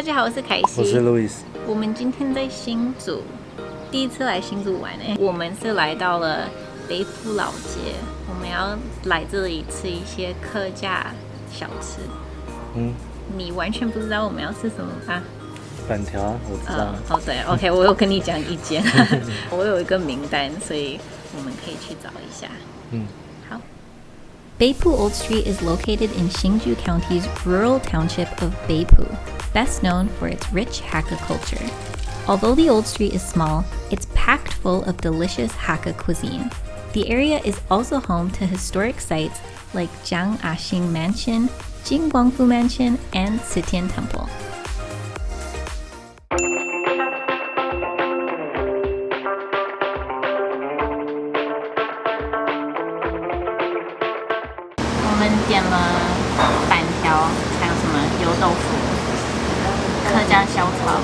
家好，我是凯西，我是 Louis。我们今天在新竹，第一次来新竹玩呢。我们是来到了北埔老街，我们要来这里吃一些客家小吃。你完全不知道我们要吃什么吗？板条啊，我知道。哦对 ，OK， 我有跟你讲意见，我有一个名单，所以我们可以去找一下。好。Beipu Old Street is located in Hsinchu County's rural township of Beipu, best known for its rich Hakka culture. Although the Old Street is small, it's packed full of delicious Hakka cuisine. The area is also home to historic sites like Jiang Axing Mansion, Jing Guangfu Mansion, and Sitian Temple.我们点了板条，还有什么油豆腐、客家小炒、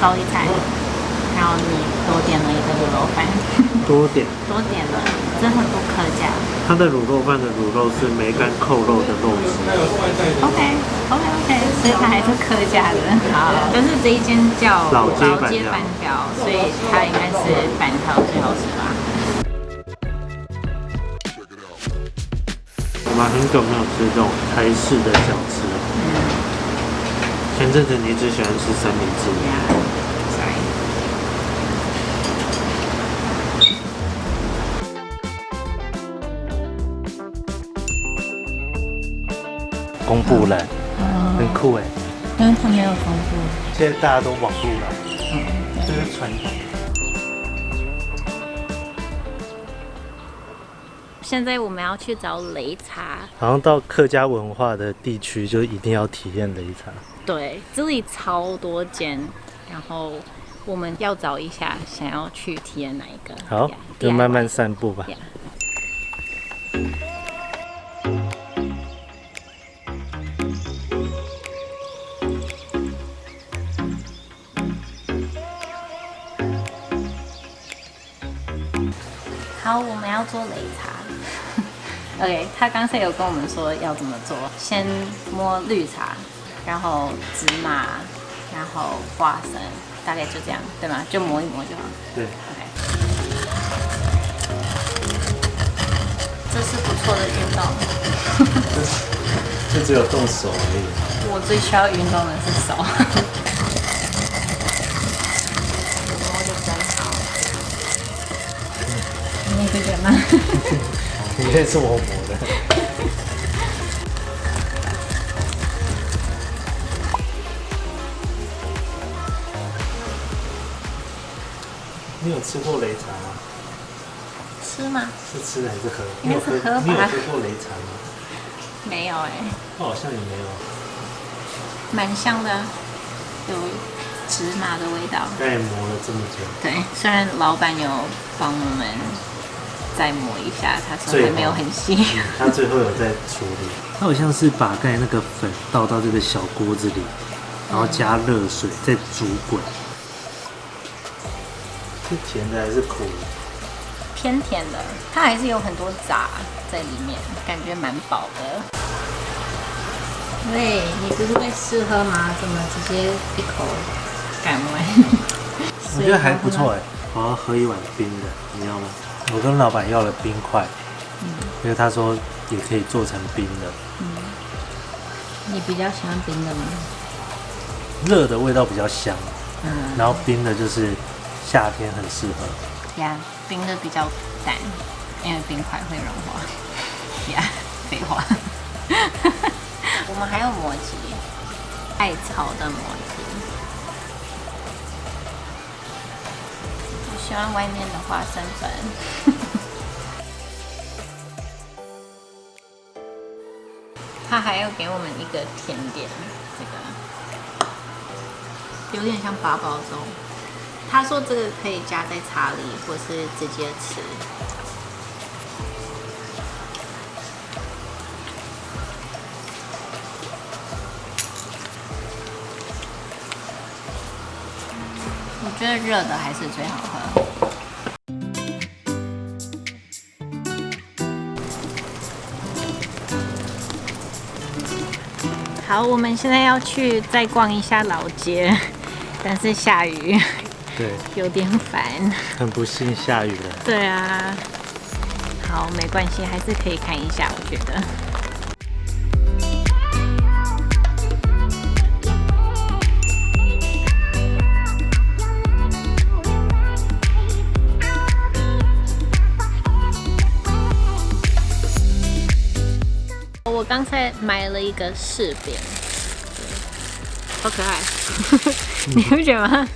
高丽菜，然后你多点了一个卤肉饭。多点了，真的很多客家。它的卤肉饭的卤肉是梅干扣肉的肉质。OK， 所以它还是客家的。好，但是这一间叫老街板条，所以它应该是板条最好吃吧。我们很久没有吃这种台式的小吃了。前阵子你只喜欢吃三明治。公布了，很酷哎。但是它没有公布。现在大家都网路了，这是传统。现在我们要去找擂茶，好像到客家文化的地区就一定要体验擂茶。对，这里超多间，然后我们要找一下，想要去体验哪一个。好，就慢慢散步吧。好，我们要做擂茶。OK， 他刚才有跟我们说要怎么做，先摸绿茶，然后芝麻，然后花生，大概就这样，对吗？就磨一磨就好。对。OK。这是不错的运动。就只有动手而已。我最需要运动的是手。摸得真好。你会觉得吗？应该是我磨的。你有吃过擂茶吗？吃吗？是吃还是喝？应该是喝吧。你有喝过擂茶吗？没有哎。我好像也没有。蛮香的，有芝麻的味道。刚才磨了这么久。对，虽然老板有帮我们再磨一下，他说还没有很细。他最后有在处理。他好像是把刚才那个粉倒到这个小锅子里，然后加热水再煮滚。是甜的还是苦的？偏甜的，它还是有很多杂在里面，感觉蛮饱的。喂，你不是会试喝吗？怎么直接一口干完？我觉得还不错哎，我要喝一碗冰的，你要吗？我跟老板要了冰块，因为他说也可以做成冰的。你比较喜欢冰的吗？热的味道比较香，然后冰的就是夏天很适合。冰的比较淡，因为冰块会融化。废话。我们还有麻糬，艾草的麻糬。我喜欢外面的花生粉。他还要给我们一个甜点，这个有点像八宝粥。他说这个可以加在茶里，或是直接吃。我觉得热的还是最好喝。好，我们现在要去再逛一下老街，但是下雨，对，有点烦。很不幸下雨了。对啊，好，没关系，还是可以看一下，我觉得。我刚才买了一个柿饼，好可爱，你不觉得吗？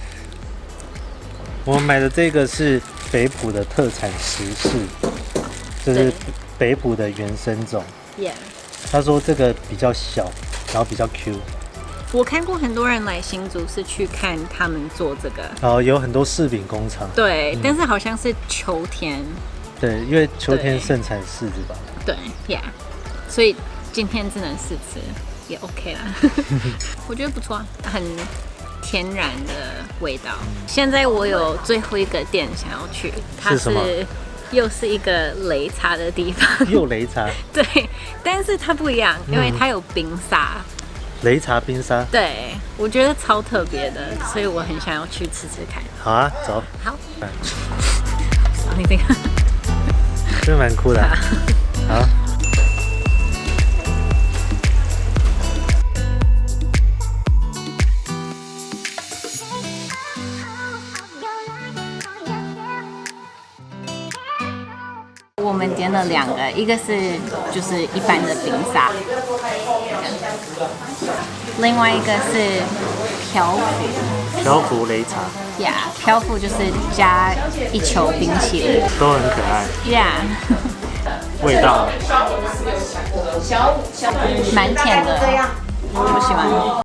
我买的这个是北埔的特产石柿，就是北埔的原生种。Yeah. 他说这个比较小，然后比较 Q。我看过很多人来新竹是去看他们做这个，然后有很多柿饼工厂。对，但是好像是秋天。对，因为秋天盛产柿子吧。对 ，Yeah。所以今天只能试吃，也 OK 啦。我觉得不错啊，很天然的味道。现在我有最后一个店想要去，它是又是一个擂茶的地方。又擂茶？对，但是它不一样，因为它有冰沙。擂茶冰沙？对，我觉得超特别的，所以我很想要去吃吃看。好啊，走。好。你这个，真蛮酷的。好。我们点了2个，一个是就是一般的冰沙，另外一个是漂浮。漂浮擂茶。呀，漂浮就是加一球冰淇淋，都很可爱。呀，味道蛮甜的，我喜欢。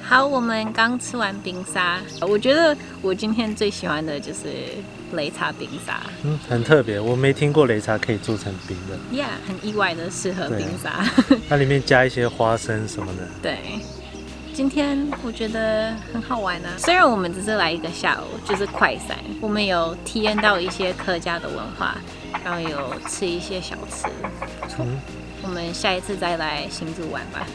好，我们刚吃完冰沙，我觉得我今天最喜欢的就是擂茶冰沙。很特别，我没听过擂茶可以做成冰的。Yeah， 很意外的适合冰沙。它里面加一些花生什么的。对，今天我觉得很好玩啊。虽然我们只是来一个下午，就是快闪，我们有体验到一些客家的文化，然后有吃一些小吃，不错。我们下一次再来新竹玩吧。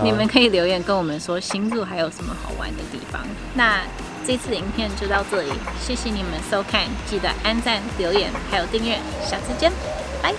你们可以留言跟我们说新竹还有什么好玩的地方。那这次的影片就到这里，谢谢你们收看，记得按赞、留言还有订阅，下次见，拜。